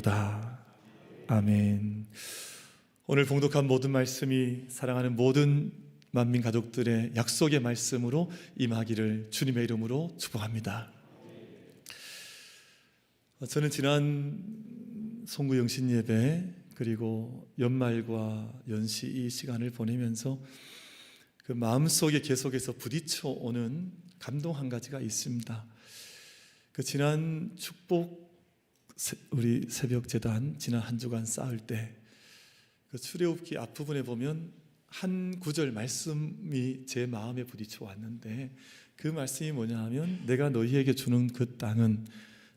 다 아멘. 오늘 봉독한 모든 말씀이 사랑하는 모든 만민 가족들의 약속의 말씀으로 임하기를 주님의 이름으로 축복합니다. 저는 지난 송구 영신 예배 그리고 연말과 연시 이 시간을 보내면서 그 마음속에 계속해서 부딪혀 오는 감동 한 가지가 있습니다. 그 지난 축복 우리 새벽 재단 지난 한 주간 쌓을 때 그 출애굽기 앞부분에 보면 한 구절 말씀이 제 마음에 부딪혀 왔는데 그 말씀이 뭐냐 하면 내가 너희에게 주는 그 땅은,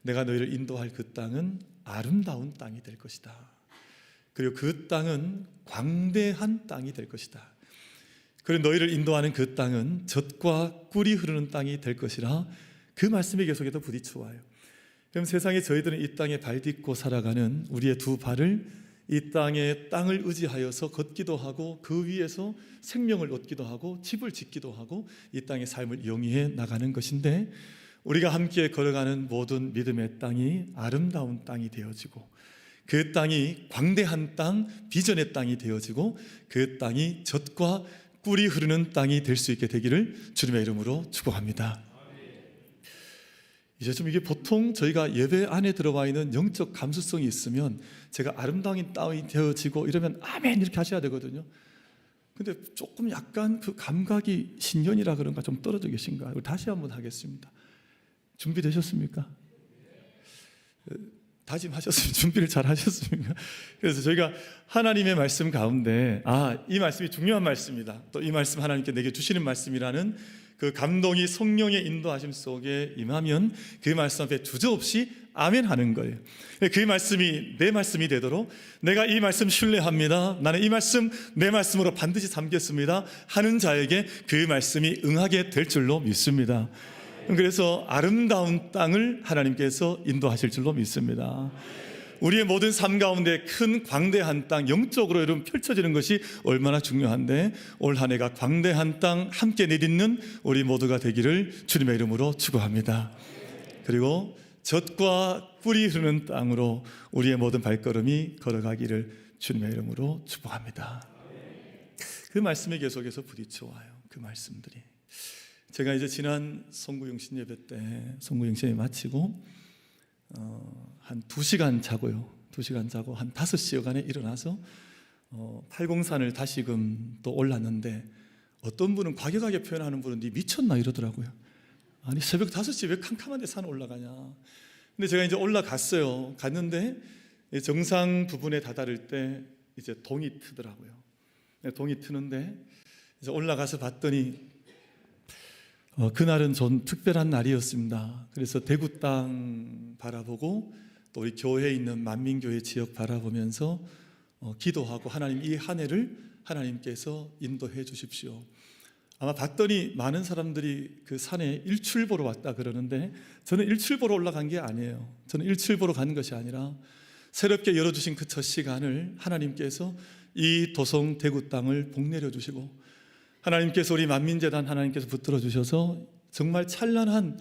내가 너희를 인도할 그 땅은 아름다운 땅이 될 것이다. 그리고 그 땅은 광대한 땅이 될 것이다. 그리고 너희를 인도하는 그 땅은 젖과 꿀이 흐르는 땅이 될 것이라. 그 말씀이 계속해서 부딪혀 와요. 그럼 세상에 저희들은 이 땅에 발 딛고 살아가는 우리의 두 발을 이 땅의 땅을 의지하여서 걷기도 하고 그 위에서 생명을 얻기도 하고 집을 짓기도 하고 이 땅의 삶을 영위해 나가는 것인데, 우리가 함께 걸어가는 모든 믿음의 땅이 아름다운 땅이 되어지고 그 땅이 광대한 땅, 비전의 땅이 되어지고 그 땅이 젖과 꿀이 흐르는 땅이 될 수 있게 되기를 주님의 이름으로 축복합니다. 이제 좀 이게 보통 저희가 예배 안에 들어와 있는 영적 감수성이 있으면 제가 아름다운 땅이 되어지고 이러면 아멘 이렇게 하셔야 되거든요. 근데 조금 약간 그 감각이 신년이라 그런가 좀 떨어져 계신가? 다시 한번 하겠습니다. 준비되셨습니까? 다짐하셨습니까? 준비를 잘 하셨습니까? 그래서 저희가 하나님의 말씀 가운데 이 말씀이 중요한 말씀이다, 또 이 말씀 하나님께 내게 주시는 말씀이라는 그 감동이 성령의 인도하심 속에 임하면 그 말씀 앞에 주저없이 아멘 하는 거예요. 그 말씀이 내 말씀이 되도록 내가 이 말씀 신뢰합니다, 나는 이 말씀 내 말씀으로 반드시 삼겠습니다 하는 자에게 그 말씀이 응하게 될 줄로 믿습니다. 그래서 아름다운 땅을 하나님께서 인도하실 줄로 믿습니다. 우리의 모든 삶 가운데 큰 광대한 땅, 영적으로 여러분 펼쳐지는 것이 얼마나 중요한데, 올 한 해가 광대한 땅 함께 내딛는 우리 모두가 되기를 주님의 이름으로 축복합니다. 그리고 젖과 꿀이 흐르는 땅으로 우리의 모든 발걸음이 걸어가기를 주님의 이름으로 축복합니다. 그 말씀이 계속해서 부딪혀와요. 그 말씀들이. 제가 이제 지난 송구영신 예배 때 송구영신을 마치고 한 2시간 자고요. 2시간 자고 한 5시여간에 일어나서 팔공산을 다시금 또 올랐는데, 어떤 분은 과격하게 표현하는 분은 네 미쳤나 이러더라고요. 아니 새벽 5시에 왜 캄캄한데 산 올라가냐. 근데 제가 이제 올라갔어요. 갔는데 정상 부분에 다다를 때 이제 동이 트더라고요. 동이 트는데 이제 올라가서 봤더니 그날은 좀 특별한 날이었습니다. 그래서 대구 땅 바라보고 또 우리 교회에 있는 만민교회 지역 바라보면서 기도하고, 하나님 이 한 해를 하나님께서 인도해 주십시오. 아마 봤더니 많은 사람들이 그 산에 일출 보러 왔다 그러는데, 저는 일출 보러 올라간 게 아니에요. 저는 일출 보러 간 것이 아니라 새롭게 열어주신 그 첫 시간을 하나님께서 이 도성 대구 땅을 복내려 주시고, 하나님께서 우리 만민재단 하나님께서 붙들어 주셔서 정말 찬란한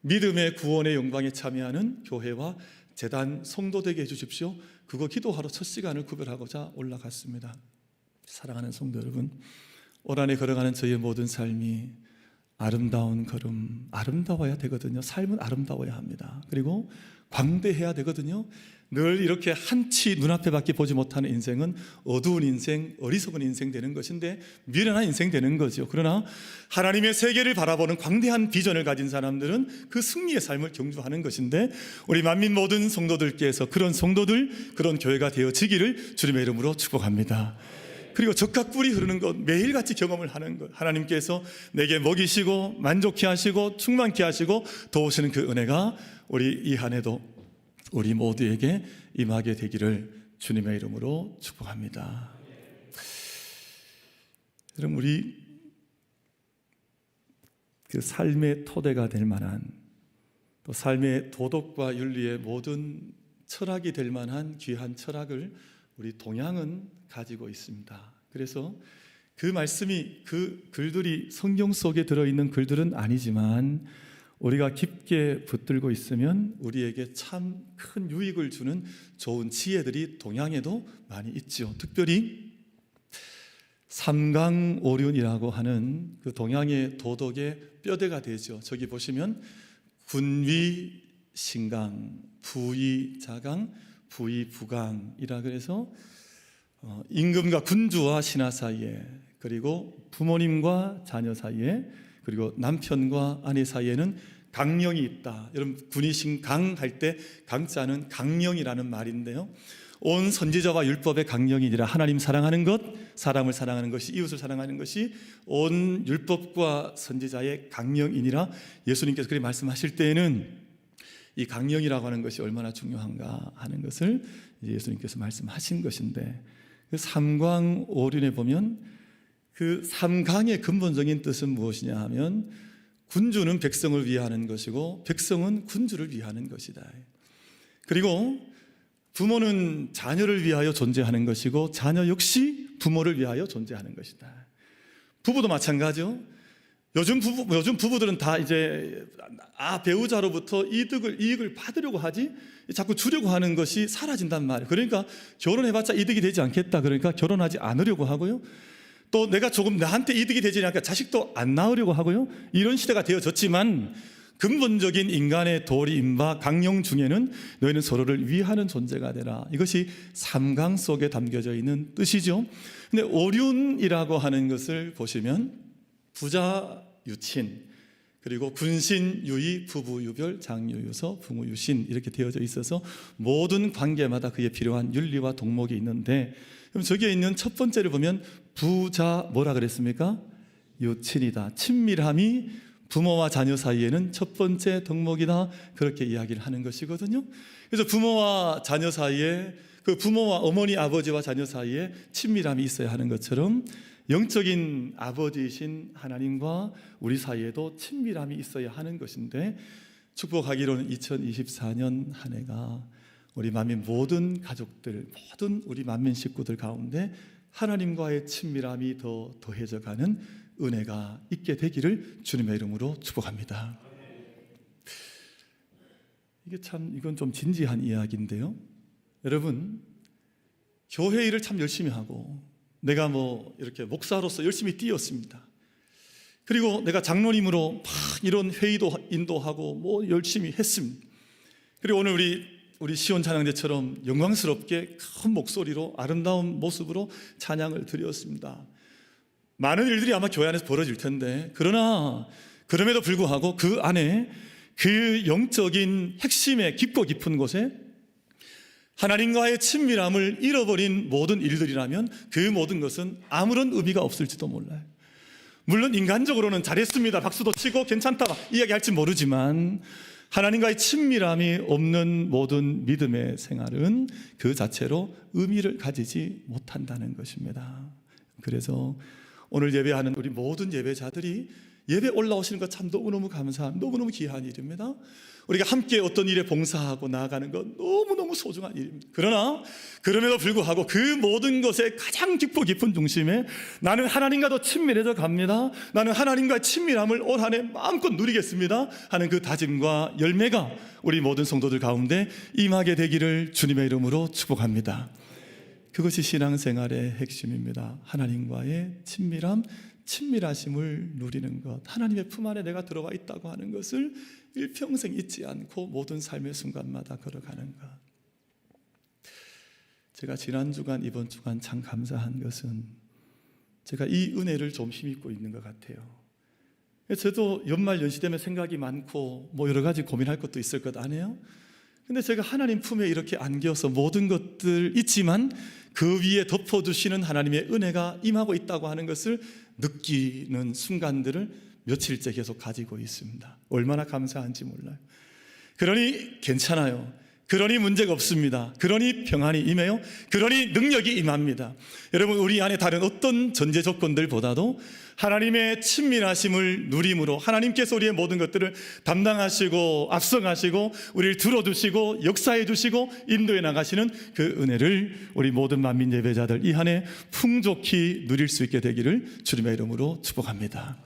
믿음의 구원의 영광에 참여하는 교회와 재단 성도 되게 해주십시오. 그거 기도하러 첫 시간을 구별하고자 올라갔습니다. 사랑하는 성도 여러분, 올 한 해 걸어가는 저희의 모든 삶이 아름다운 걸음, 아름다워야 되거든요. 삶은 아름다워야 합니다. 그리고 광대해야 되거든요. 늘 이렇게 한치 눈앞에밖에 보지 못하는 인생은 어두운 인생, 어리석은 인생 되는 것인데 미련한 인생 되는 거죠. 그러나 하나님의 세계를 바라보는 광대한 비전을 가진 사람들은 그 승리의 삶을 경주하는 것인데, 우리 만민 모든 성도들께서 그런 성도들, 그런 교회가 되어지기를 주님의 이름으로 축복합니다. 그리고 젖과 꿀이 흐르는 것 매일같이 경험을 하는 것, 하나님께서 내게 먹이시고 만족케 하시고 충만케 하시고 도우시는 그 은혜가 우리 이 한 해도 우리 모두에게 임하게 되기를 주님의 이름으로 축복합니다. 여러분, 우리 그 삶의 토대가 될 만한, 또 삶의 도덕과 윤리의 모든 철학이 될 만한 귀한 철학을 우리 동양은 가지고 있습니다. 그래서 그 말씀이, 그 글들이 성경 속에 들어있는 글들은 아니지만 우리가 깊게 붙들고 있으면 우리에게 참 큰 유익을 주는 좋은 지혜들이 동양에도 많이 있죠. 특별히 삼강오륜이라고 하는 그 동양의 도덕의 뼈대가 되죠. 저기 보시면 군위, 신강, 부위, 자강, 부위, 부강이라 그래서 임금과 군주와 신하 사이에, 그리고 부모님과 자녀 사이에, 그리고 남편과 아내 사이에는 강령이 있다. 여러분 군위신강 할 때 강자는 강령이라는 말인데요, 온 선지자와 율법의 강령이니라. 하나님 사랑하는 것, 사람을 사랑하는 것이, 이웃을 사랑하는 것이 온 율법과 선지자의 강령이니라. 예수님께서 그렇게 말씀하실 때에는 이 강령이라고 하는 것이 얼마나 중요한가 하는 것을 예수님께서 말씀하신 것인데, 그 삼강오륜에 보면 그 삼강의 근본적인 뜻은 무엇이냐 하면, 군주는 백성을 위하는 것이고 백성은 군주를 위하는 것이다. 그리고 부모는 자녀를 위하여 존재하는 것이고 자녀 역시 부모를 위하여 존재하는 것이다. 부부도 마찬가지요. 요즘 부부들은 다 이제 배우자로부터 이익을 받으려고 하지 자꾸 주려고 하는 것이 사라진단 말이에요. 그러니까 결혼해봤자 이득이 되지 않겠다, 그러니까 결혼하지 않으려고 하고요, 또 내가 조금 나한테 이득이 되지 않으니까 자식도 안 낳으려고 하고요, 이런 시대가 되어졌지만 근본적인 인간의 도리인 바 강령 중에는 너희는 서로를 위하는 존재가 되라. 이것이 삼강 속에 담겨져 있는 뜻이죠. 근데 오륜이라고 하는 것을 보시면 부자 유친, 그리고 군신 유의, 부부 유별, 장유 유서, 부모 유신 이렇게 되어져 있어서 모든 관계마다 그에 필요한 윤리와 덕목이 있는데, 그럼 저기에 있는 첫 번째를 보면 부자 뭐라 그랬습니까? 유친이다. 친밀함이 부모와 자녀 사이에는 첫 번째 덕목이다, 그렇게 이야기를 하는 것이거든요. 그래서 부모와 자녀 사이에, 그 부모와 어머니, 아버지와 자녀 사이에 친밀함이 있어야 하는 것처럼 영적인 아버지이신 하나님과 우리 사이에도 친밀함이 있어야 하는 것인데, 축복하기로는 2024년 한 해가 우리 만민 모든 가족들, 모든 우리 만민 식구들 가운데 하나님과의 친밀함이 더 더해져 가는 은혜가 있게 되기를 주님의 이름으로 축복합니다. 이건 좀 진지한 이야기인데요, 여러분 교회 일을 참 열심히 하고 내가 이렇게 목사로서 열심히 뛰었습니다. 그리고 내가 장로님으로 막 이런 회의도 인도하고 열심히 했습니다. 그리고 오늘 우리 시온 찬양대처럼 영광스럽게 큰 목소리로 아름다운 모습으로 찬양을 드렸습니다. 많은 일들이 아마 교회 안에서 벌어질 텐데, 그러나 그럼에도 불구하고 그 안에 그 영적인 핵심의 깊고 깊은 곳에 하나님과의 친밀함을 잃어버린 모든 일들이라면 그 모든 것은 아무런 의미가 없을지도 몰라요. 물론 인간적으로는 잘했습니다, 박수도 치고 괜찮다 이야기할지 모르지만, 하나님과의 친밀함이 없는 모든 믿음의 생활은 그 자체로 의미를 가지지 못한다는 것입니다. 그래서 오늘 예배하는 우리 모든 예배자들이 예배 올라오시는 것 참 너무너무 감사한, 너무너무 귀한 일입니다. 우리가 함께 어떤 일에 봉사하고 나아가는 것 너무너무 소중한 일입니다. 그러나 그럼에도 불구하고 그 모든 것의 가장 깊고 깊은 중심에 나는 하나님과 더 친밀해져 갑니다, 나는 하나님과의 친밀함을 올 한 해 마음껏 누리겠습니다 하는 그 다짐과 열매가 우리 모든 성도들 가운데 임하게 되기를 주님의 이름으로 축복합니다. 그것이 신앙생활의 핵심입니다. 하나님과의 친밀하심을 누리는 것, 하나님의 품 안에 내가 들어와 있다고 하는 것을 일평생 잊지 않고 모든 삶의 순간마다 걸어가는 것. 제가 지난 주간, 이번 주간 참 감사한 것은 제가 이 은혜를 좀 힘입고 있는 것 같아요. 저도 연말 연시 되면 생각이 많고 여러 가지 고민할 것도 있을 것 아니에요? 근데 제가 하나님 품에 이렇게 안겨서 모든 것들 있지만 그 위에 덮어두시는 하나님의 은혜가 임하고 있다고 하는 것을 느끼는 순간들을 며칠째 계속 가지고 있습니다. 얼마나 감사한지 몰라요. 그러니 괜찮아요. 그러니 문제가 없습니다. 그러니 평안이 임해요. 그러니 능력이 임합니다. 여러분, 우리 안에 다른 어떤 전제 조건들보다도 하나님의 친밀하심을 누림으로 하나님께서 우리의 모든 것들을 담당하시고 앞서가시고 우리를 들어주시고 역사해 주시고 인도해 나가시는 그 은혜를 우리 모든 만민 예배자들 이 한 해 풍족히 누릴 수 있게 되기를 주님의 이름으로 축복합니다.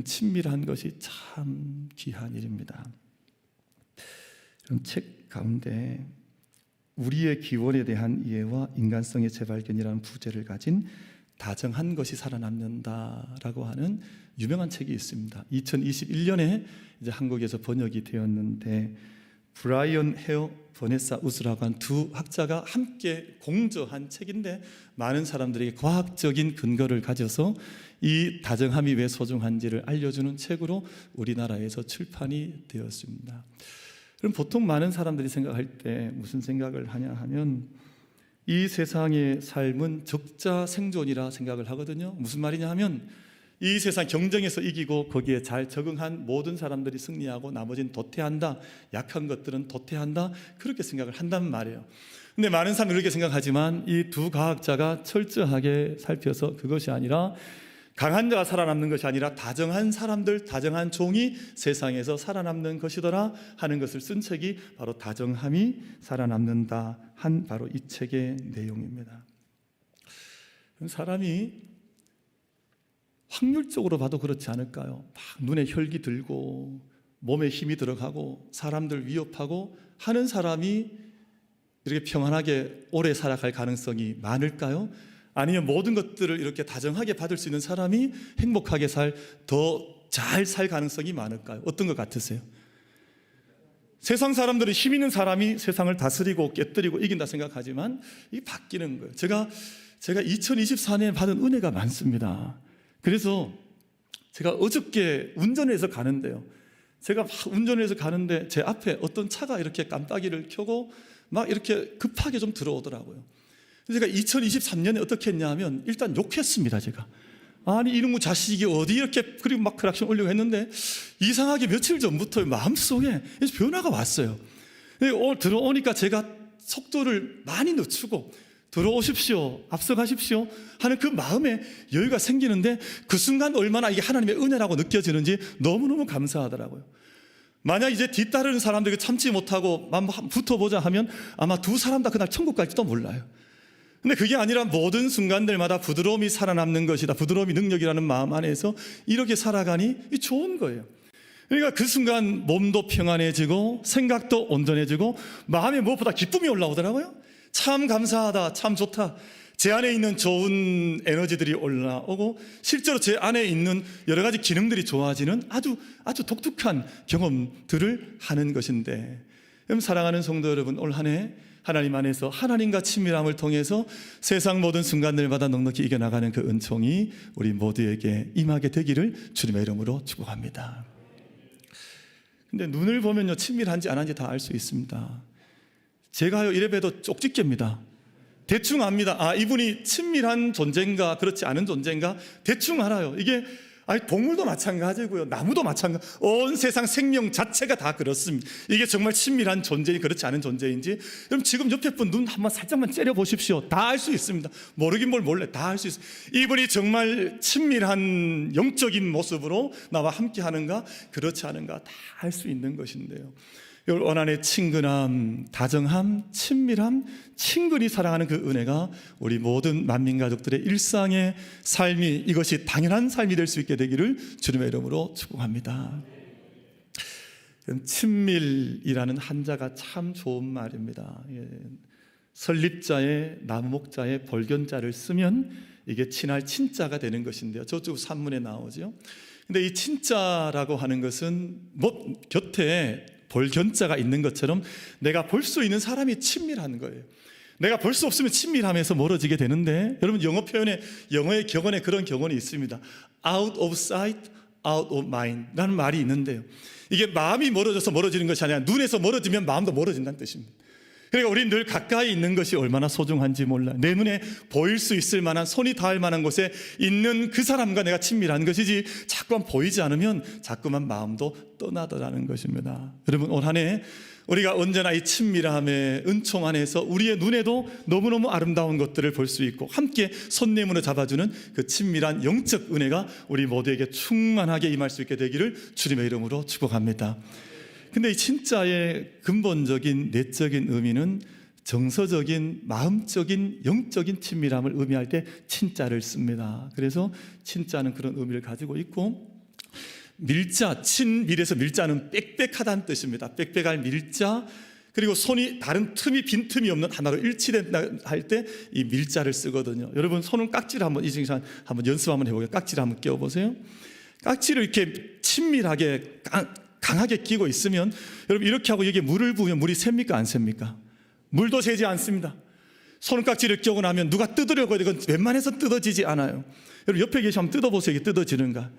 친밀한 것이 참 귀한 일입니다. 그럼 책 가운데 우리의 기원에 대한 이해와 인간성의 재발견이라는 부제를 가진 다정한 것이 살아남는다라고 하는 유명한 책이 있습니다. 2021년에 이제 한국에서 번역이 되었는데 브라이언 헤어 버네사 우스라고 한 두 학자가 함께 공저한 책인데 많은 사람들에게 과학적인 근거를 가져서 이 다정함이 왜 소중한지를 알려주는 책으로 우리나라에서 출판이 되었습니다. 그럼 보통 많은 사람들이 생각할 때 무슨 생각을 하냐 하면 이 세상의 삶은 적자 생존이라 생각을 하거든요. 무슨 말이냐 하면 이 세상 경쟁에서 이기고 거기에 잘 적응한 모든 사람들이 승리하고 나머지는 도태한다, 약한 것들은 도태한다, 그렇게 생각을 한단 말이에요. 근데 많은 사람들이 그렇게 생각하지만 이 두 과학자가 철저하게 살펴서 그것이 아니라 강한 자가 살아남는 것이 아니라 다정한 사람들, 다정한 종이 세상에서 살아남는 것이더라 하는 것을 쓴 책이 바로 다정함이 살아남는다 한 바로 이 책의 내용입니다. 사람이 확률적으로 봐도 그렇지 않을까요? 막 눈에 혈기 들고 몸에 힘이 들어가고 사람들 위협하고 하는 사람이 이렇게 평안하게 오래 살아갈 가능성이 많을까요? 아니면 모든 것들을 이렇게 다정하게 받을 수 있는 사람이 행복하게 더 잘 살 가능성이 많을까요? 어떤 것 같으세요? 세상 사람들은 힘 있는 사람이 세상을 다스리고 깨뜨리고 이긴다 생각하지만 이게 바뀌는 거예요. 제가 2024년에 받은 은혜가 많습니다. 그래서 제가 어저께 운전을 해서 가는데요, 제가 막 운전을 해서 가는데 제 앞에 어떤 차가 이렇게 깜빡이를 켜고 막 이렇게 급하게 좀 들어오더라고요. 제가 2023년에 어떻게 했냐면 일단 욕했습니다. 제가 아니 이놈의 자식이 어디 이렇게, 그리고 막 크락션 올리고 했는데 이상하게 며칠 전부터 마음속에 변화가 왔어요. 들어오니까 제가 속도를 많이 늦추고 들어오십시오, 앞서가십시오 하는 그 마음에 여유가 생기는데 그 순간 얼마나 이게 하나님의 은혜라고 느껴지는지 너무너무 감사하더라고요. 만약 이제 뒤따르는 사람들이 참지 못하고 붙어보자 하면 아마 두 사람 다 그날 천국 갈지도 몰라요. 근데 그게 아니라 모든 순간들마다 부드러움이 살아남는 것이다, 부드러움이 능력이라는 마음 안에서 이렇게 살아가니 좋은 거예요. 그러니까 그 순간 몸도 평안해지고 생각도 온전해지고 마음에 무엇보다 기쁨이 올라오더라고요. 참 감사하다, 참 좋다. 제 안에 있는 좋은 에너지들이 올라오고 실제로 제 안에 있는 여러 가지 기능들이 좋아지는 아주 독특한 경험들을 하는 것인데, 그럼 사랑하는 성도 여러분, 올 한 해 하나님 안에서 하나님과 친밀함을 통해서 세상 모든 순간들마다 넉넉히 이겨나가는 그 은총이 우리 모두에게 임하게 되기를 주님의 이름으로 축복합니다. 근데 눈을 보면요, 친밀한지 안 한지 다 알 수 있습니다. 제가요 이래봬도 쪽집게입니다. 대충 압니다. 이분이 친밀한 존재인가 그렇지 않은 존재인가 대충 알아요. 이게 동물도 마찬가지고요, 나무도 마찬가지, 온 세상 생명 자체가 다 그렇습니다. 이게 정말 친밀한 존재인지 그렇지 않은 존재인지 그럼 지금 옆에 분 눈 한번 살짝만 째려 보십시오. 다 알 수 있습니다. 모르긴 뭘 몰래 다 알 수 있어요. 이분이 정말 친밀한 영적인 모습으로 나와 함께 하는가 그렇지 않은가 다 알 수 있는 것인데요, 올 한해 친근함, 다정함, 친밀함, 친근히 사랑하는 그 은혜가 우리 모든 만민 가족들의 일상의 삶이, 이것이 당연한 삶이 될 수 있게 되기를 주님의 이름으로 축복합니다. 친밀이라는 한자가 참 좋은 말입니다. 설립자의 나무목자의 벌견자를 쓰면 이게 친할 친자가 되는 것인데요, 저쪽 산문에 나오죠. 근데 이 친자라고 하는 것은 곁에 볼견자가 있는 것처럼 내가 볼 수 있는 사람이 친밀한 거예요. 내가 볼 수 없으면 친밀함에서 멀어지게 되는데, 여러분 영어의 격언에 그런 격언이 있습니다. Out of sight, out of mind 라는 말이 있는데요, 이게 마음이 멀어져서 멀어지는 것이 아니라 눈에서 멀어지면 마음도 멀어진다는 뜻입니다. 그러니까 우리는 늘 가까이 있는 것이 얼마나 소중한지 몰라요. 내 눈에 보일 수 있을 만한, 손이 닿을 만한 곳에 있는 그 사람과 내가 친밀한 것이지, 자꾸만 보이지 않으면 자꾸만 마음도 떠나더라는 것입니다. 여러분, 올 한 해 우리가 언제나 이 친밀함의 은총 안에서 우리의 눈에도 너무너무 아름다운 것들을 볼 수 있고 함께 손내문을 잡아주는 그 친밀한 영적 은혜가 우리 모두에게 충만하게 임할 수 있게 되기를 주님의 이름으로 축복합니다. 근데 이 친자의 근본적인 내적인 의미는 정서적인, 마음적인, 영적인 친밀함을 의미할 때 친자를 씁니다. 그래서 친자는 그런 의미를 가지고 있고, 밀자, 친밀에서 밀자는 빽빽하다는 뜻입니다. 빽빽할 밀자, 그리고 손이 다른 빈틈이 없는 하나로 일치된다 할 때 이 밀자를 쓰거든요. 여러분 손은 깍지를 한번 이 중에서 한번 연습 한번 해보게요. 깍지를 한번 끼워보세요. 깍지를 이렇게 친밀하게 강하게 끼고 있으면 여러분 이렇게 하고 여기에 물을 부으면 물이 셉니까 안 셉니까? 물도 새지 않습니다. 손깍지를 끼고 나면 누가 뜯으려고 해도 이건 웬만해서 뜯어지지 않아요. 여러분 옆에 계시면 뜯어보세요. 이게 뜯어지는가?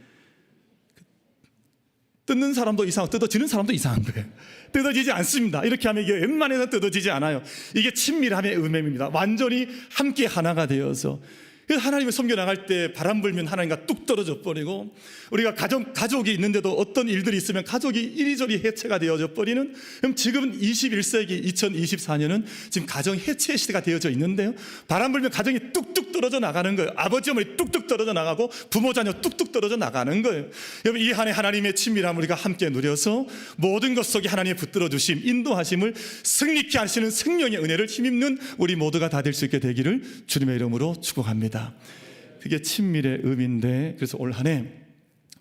뜯는 사람도 이상하고 뜯어지는 사람도 이상한 거예요. 뜯어지지 않습니다. 이렇게 하면 이게 웬만해서 뜯어지지 않아요. 이게 친밀함의 의미입니다. 완전히 함께 하나가 되어서. 그래서 하나님을 섬겨나갈 때 바람 불면 하나님과 뚝 떨어져 버리고, 우리가 가족이 있는데도 어떤 일들이 있으면 가족이 이리저리 해체가 되어져 버리는, 그럼 지금은 21세기 2024년은 지금 가정 해체 시대가 되어져 있는데요, 바람 불면 가정이 뚝뚝 떨어져 나가는 거예요. 아버지 어머니 뚝뚝 떨어져 나가고 부모 자녀 뚝뚝 떨어져 나가는 거예요. 여러분 이 한 해 하나님의 친밀함을 우리가 함께 누려서 모든 것 속에 하나님의 붙들어 주심, 인도하심을 승리케 하시는 생명의 은혜를 힘입는 우리 모두가 다 될 수 있게 되기를 주님의 이름으로 축복합니다. 그게 친밀의 의미인데, 그래서 올 한 해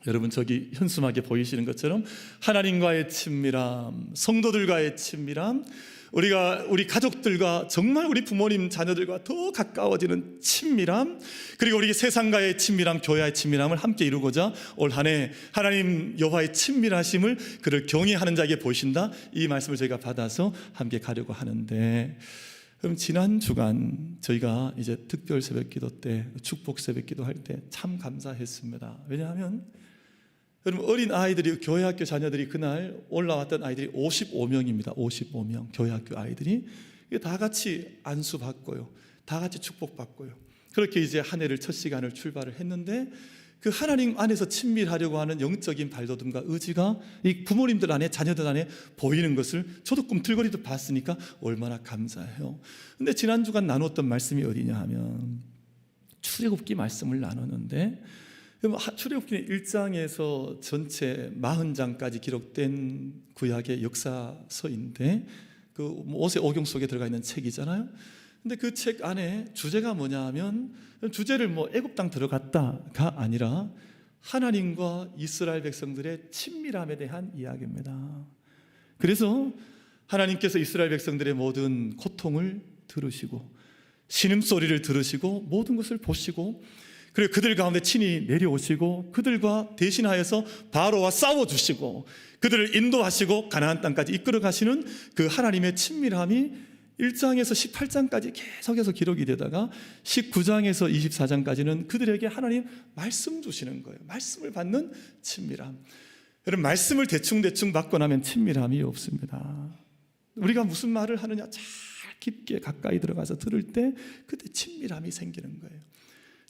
여러분 저기 현수막에 보이시는 것처럼 하나님과의 친밀함, 성도들과의 친밀함, 우리 가족들과 정말 우리 부모님 자녀들과 더 가까워지는 친밀함, 그리고 우리 세상과의 친밀함, 교회와의 친밀함을 함께 이루고자 올 한 해 하나님 여호와의 친밀하심을 그를 경외하는 자에게 보이신다, 이 말씀을 저희가 받아서 함께 가려고 하는데, 그럼 지난 주간 저희가 이제 특별 새벽기도 때, 축복 새벽기도 할 때 참 감사했습니다. 왜냐하면 여러분 어린 아이들이, 교회학교 자녀들이 그날 올라왔던 아이들이 55명입니다. 55명 교회학교 아이들이 다 같이 안수받고요, 다 같이 축복받고요. 그렇게 이제 한 해를 첫 시간을 출발을 했는데, 그 하나님 안에서 친밀하려고 하는 영적인 발돋움과 의지가 이 부모님들 안에, 자녀들 안에 보이는 것을 저도 꿈틀거리도 봤으니까 얼마나 감사해요. 근데 지난 주간 나눴던 말씀이 어디냐 하면 출애굽기 말씀을 나눴는데, 출애굽기 1장에서 전체 40장까지 기록된 구약의 역사서인데, 그 모세오경 속에 들어가 있는 책이잖아요. 근데 그 책 안에 주제가 뭐냐 하면, 주제를 애굽 땅 들어갔다가 아니라 하나님과 이스라엘 백성들의 친밀함에 대한 이야기입니다. 그래서 하나님께서 이스라엘 백성들의 모든 고통을 들으시고 신음소리를 들으시고 모든 것을 보시고, 그리고 그들 가운데 친히 내려오시고 그들과 대신하여서 바로와 싸워주시고 그들을 인도하시고 가나안 땅까지 이끌어 가시는 그 하나님의 친밀함이 1장에서 18장까지 계속해서 기록이 되다가 19장에서 24장까지는 그들에게 하나님 말씀 주시는 거예요. 말씀을 받는 친밀함. 여러분 말씀을 대충 받고 나면 친밀함이 없습니다. 우리가 무슨 말을 하느냐 잘 깊게 가까이 들어가서 들을 때 그때 친밀함이 생기는 거예요.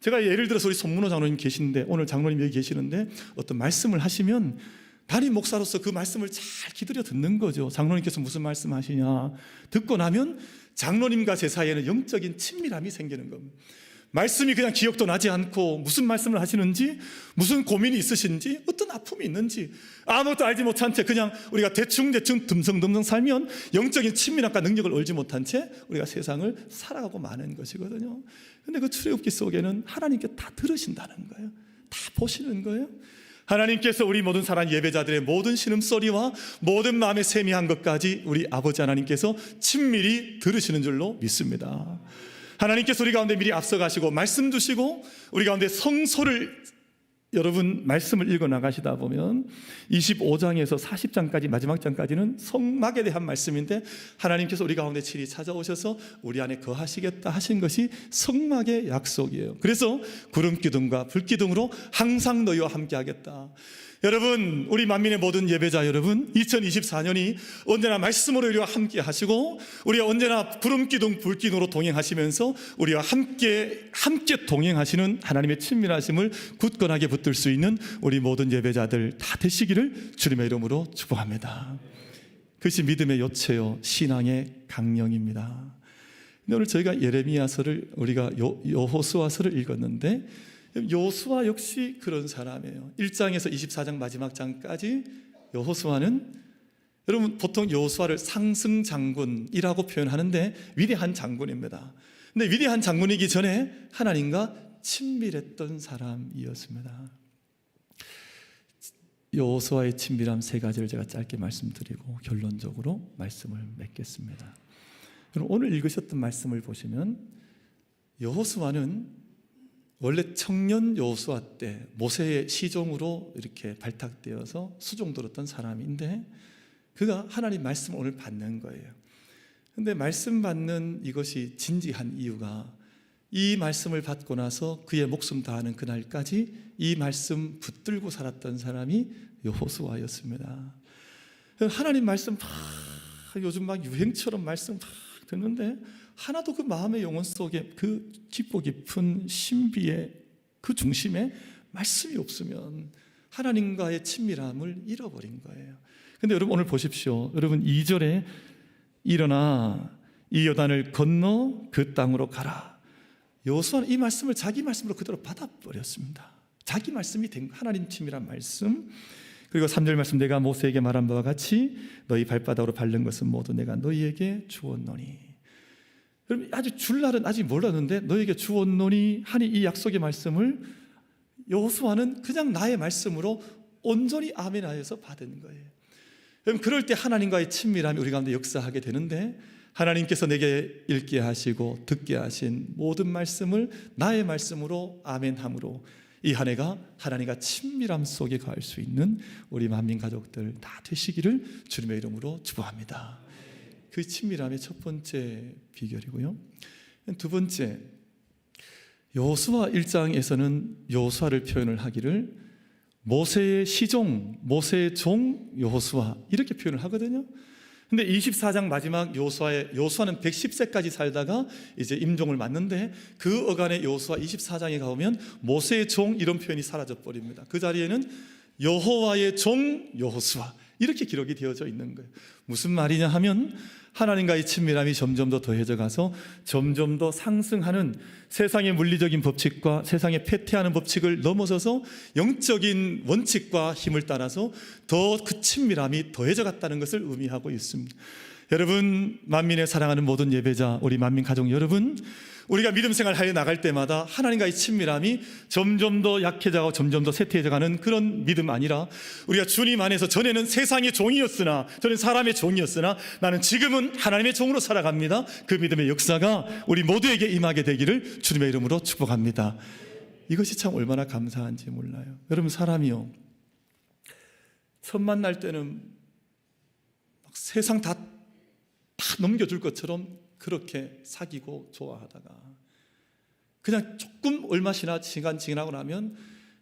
제가 예를 들어서 우리 손문호 장로님 계신데, 오늘 장로님 여기 계시는데 어떤 말씀을 하시면 담임 목사로서 그 말씀을 잘 기다려 듣는 거죠. 장로님께서 무슨 말씀 하시냐 듣고 나면 장로님과 제 사이에는 영적인 친밀함이 생기는 겁니다. 말씀이 그냥 기억도 나지 않고 무슨 말씀을 하시는지, 무슨 고민이 있으신지, 어떤 아픔이 있는지 아무것도 알지 못한 채 그냥 우리가 대충 듬성듬성 살면 영적인 친밀함과 능력을 얻지 못한 채 우리가 세상을 살아가고 마는 것이거든요. 근데 그 출애굽기 속에는 하나님께 다 들으신다는 거예요. 다 보시는 거예요. 하나님께서 우리 모든 사랑 예배자들의 모든 신음소리와 모든 마음의 세미한 것까지 우리 아버지 하나님께서 친밀히 들으시는 줄로 믿습니다. 하나님께서 우리 가운데 미리 앞서가시고 말씀 주시고 우리 가운데 성소를, 여러분 말씀을 읽어 나가시다 보면 25장에서 40장까지 마지막 장까지는 성막에 대한 말씀인데, 하나님께서 우리 가운데 친히 찾아오셔서 우리 안에 거하시겠다 하신 것이 성막의 약속이에요. 그래서 구름 기둥과 불 기둥으로 항상 너희와 함께 하겠다. 여러분 우리 만민의 모든 예배자 여러분, 2024년이 언제나 말씀으로 우리와 함께 하시고 우리가 언제나 구름 기둥 불 기둥으로 동행하시면서 우리와 함께 동행하시는 하나님의 친밀하심을 굳건하게 붙들 수 있는 우리 모든 예배자들 다 되시기를 주님의 이름으로 축복합니다. 그것이 믿음의 요체요 신앙의 강령입니다. 오늘 저희가 예레미야서를, 우리가 여호수아서를 읽었는데, 여호수아 역시 그런 사람이에요. 1장에서 24장 마지막 장까지 여호수아는, 여러분 보통 여호수아를 상승 장군이라고 표현하는데 위대한 장군입니다. 근데 위대한 장군이기 전에 하나님과 친밀했던 사람이었습니다. 여호수아의 친밀함 세 가지를 제가 짧게 말씀드리고 결론적으로 말씀을 맺겠습니다. 오늘 읽으셨던 말씀을 보시면 여호수아는 원래 청년 여호수아 때 모세의 시종으로 이렇게 발탁되어서 수종 들었던 사람인데 그가 하나님 말씀을 오늘 받는 거예요. 근데 말씀 받는 이것이 진지한 이유가 이 말씀을 받고 나서 그의 목숨 다하는 그날까지 이 말씀 붙들고 살았던 사람이 여호수아였습니다. 하나님 말씀 요즘 막 유행처럼 말씀 듣는데 하나도 그 마음의 영혼 속에 그 깊고 깊은 신비의 그 중심에 말씀이 없으면 하나님과의 친밀함을 잃어버린 거예요. 근데 여러분 오늘 보십시오. 여러분 2절에 일어나 이 요단을 건너 그 땅으로 가라. 여호수아는 이 말씀을 자기 말씀으로 그대로 받아버렸습니다. 자기 말씀이 된 하나님 친밀한 말씀. 그리고 3절 말씀, 내가 모세에게 말한 바와 같이 너희 발바닥으로 밟는 것은 모두 내가 너희에게 주었노니. 여러분 아직 줄 날은 아직 몰랐는데 너희에게 주었노니 하니 이 약속의 말씀을 여호수아는 그냥 나의 말씀으로 온전히 아멘하여서 받은 거예요. 여러분 그럴 때 하나님과의 친밀함이 우리 가운데 역사하게 되는데 하나님께서 내게 읽게 하시고 듣게 하신 모든 말씀을 나의 말씀으로 아멘함으로 이 한 해가 하나님과 친밀함 속에 갈 수 있는 우리 만민 가족들 다 되시기를 주님의 이름으로 축복합니다. 그 친밀함의 첫 번째 비결이고요. 두 번째, 여호수아 1장에서는 여호수아를 표현을 하기를 모세의 시종, 모세의 종 여호수아 이렇게 표현을 하거든요. 근데 24장 마지막 여호수아는 110세까지 살다가 이제 임종을 맞는데 그 어간에 여호수아 24장에 가보면 모세의 종 이런 표현이 사라져 버립니다. 그 자리에는 여호와의 종 여호수아 이렇게 기록이 되어져 있는 거예요. 무슨 말이냐 하면 하나님과의 친밀함이 점점 더 더해져 가서 점점 더 상승하는 세상의 물리적인 법칙과 세상의 패퇴하는 법칙을 넘어서서 영적인 원칙과 힘을 따라서 더 그 친밀함이 더해져 갔다는 것을 의미하고 있습니다. 여러분, 만민의 사랑하는 모든 예배자, 우리 만민 가족 여러분, 우리가 믿음 생활하여 나갈 때마다 하나님과의 친밀함이 점점 더 약해져가고 점점 더 쇠퇴해져가는 그런 믿음 아니라 우리가 주님 안에서 전에는 세상의 종이었으나 저는 사람의 종이었으나 나는 지금은 하나님의 종으로 살아갑니다. 그 믿음의 역사가 우리 모두에게 임하게 되기를 주님의 이름으로 축복합니다. 이것이 참 얼마나 감사한지 몰라요. 여러분, 사람이요, 처음 만날 때는 막 세상 다 넘겨줄 것처럼 그렇게 사귀고 좋아하다가 그냥 조금 얼마 시간 지나고 나면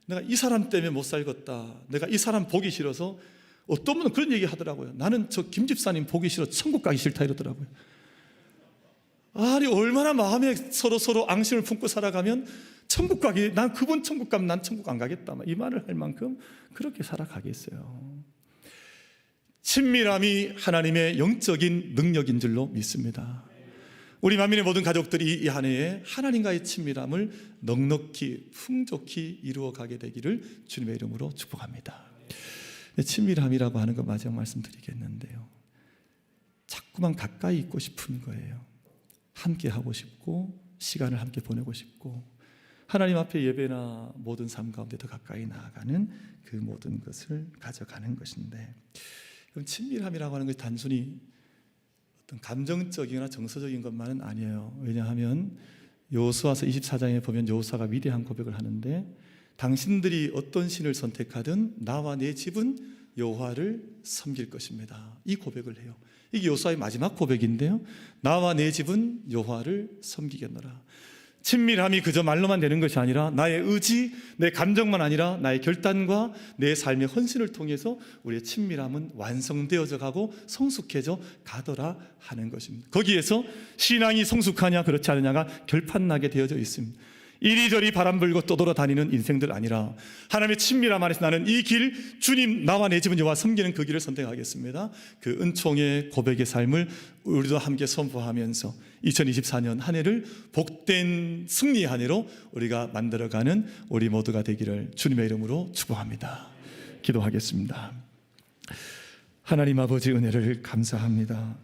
내가 이 사람 때문에 못 살겠다, 내가 이 사람 보기 싫어서, 어떤 분은 그런 얘기 하더라고요. 나는 저 김 집사님 보기 싫어, 천국 가기 싫다 이러더라고요. 아니 얼마나 마음에 서로 앙심을 품고 살아가면 천국 가기, 난 그분 천국 가면 난 천국 안 가겠다, 이 말을 할 만큼 그렇게 살아가겠어요. 친밀함이 하나님의 영적인 능력인 줄로 믿습니다. 우리 만민의 모든 가족들이 이 한 해에 하나님과의 친밀함을 넉넉히 풍족히 이루어가게 되기를 주님의 이름으로 축복합니다. 친밀함이라고 하는 거 마지막 말씀드리겠는데요, 자꾸만 가까이 있고 싶은 거예요. 함께 하고 싶고 시간을 함께 보내고 싶고 하나님 앞에 예배나 모든 삶 가운데 더 가까이 나아가는 그 모든 것을 가져가는 것인데, 그럼 친밀함이라고 하는 것이 단순히 어떤 감정적이거나 정서적인 것만은 아니에요. 왜냐하면 여호수아서 24장에 보면 여호수아가 위대한 고백을 하는데, 당신들이 어떤 신을 선택하든 나와 내 집은 여호와를 섬길 것입니다. 이 고백을 해요. 이게 여호수아의 마지막 고백인데요, 나와 내 집은 여호와를 섬기겠노라. 친밀함이 그저 말로만 되는 것이 아니라 나의 의지, 내 감정만 아니라 나의 결단과 내 삶의 헌신을 통해서 우리의 친밀함은 완성되어져 가고 성숙해져 가더라 하는 것입니다. 거기에서 신앙이 성숙하냐 그렇지 않느냐가 결판나게 되어져 있습니다. 이리저리 바람 불고 떠돌아다니는 인생들 아니라 하나님의 친밀함 안에서 나는 이 길, 주님 나와 내 집은 여호와 섬기는 그 길을 선택하겠습니다. 그 은총의 고백의 삶을 우리도 함께 선포하면서 2024년 한 해를 복된 승리의 한 해로 우리가 만들어가는 우리 모두가 되기를 주님의 이름으로 축복합니다. 기도하겠습니다. 하나님 아버지, 은혜를 감사합니다.